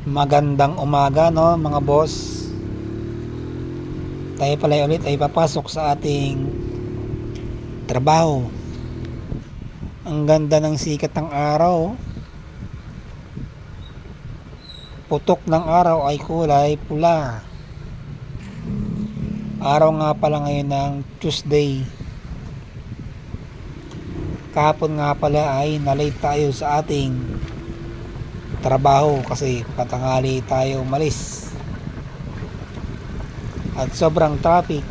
Magandang umaga, no mga boss. Tayo pala ulit ay papasok sa ating trabaho. Ang ganda ng sikat ng araw. Putok ng araw ay kulay pula. Araw nga pala ngayon ng Tuesday. Kahapon nga pala ay nalate tayo sa ating trabaho kasi patanghali tayo umalis. At sobrang traffic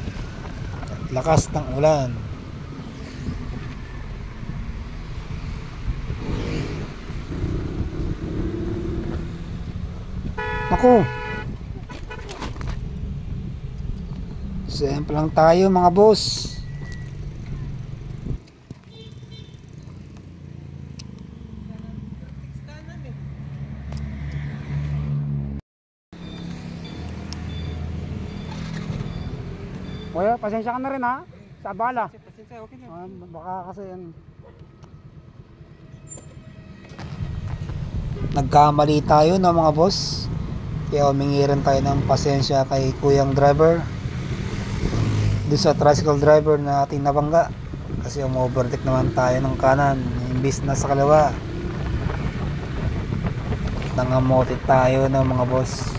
at lakas ng ulan. Naku, simple lang tayo mga boss. Kuya, pasensya ka na rin ha, sa abala. Pasensya, okay na. Baka kasi nagkamali tayo no mga boss. Kaya humingi rin tayo ng pasensya kay kuyang driver, doon sa tricycle driver na ating nabangga. Kasi umu-overtake naman tayo ng kanan imbis na sa kaliwa. Nangamote tayo no mga boss.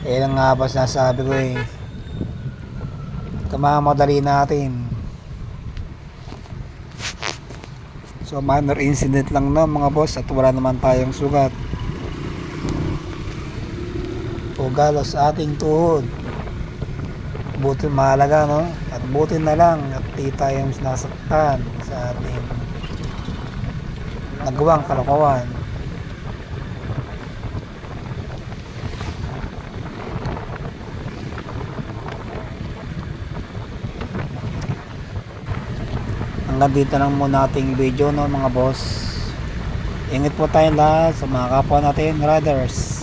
Lang nga ba sinasabi ko kamamadali natin. So minor incident lang no mga boss, at wala naman tayong sugat o galos sa ating tuhod. Buti mahalaga no, at buti na lang at di tayong nasaktan sa ating nagawang kalokohan. Hanggang dito lang muna ating video no mga boss. Ingat po tayong lahat sa mga kapwa natin riders.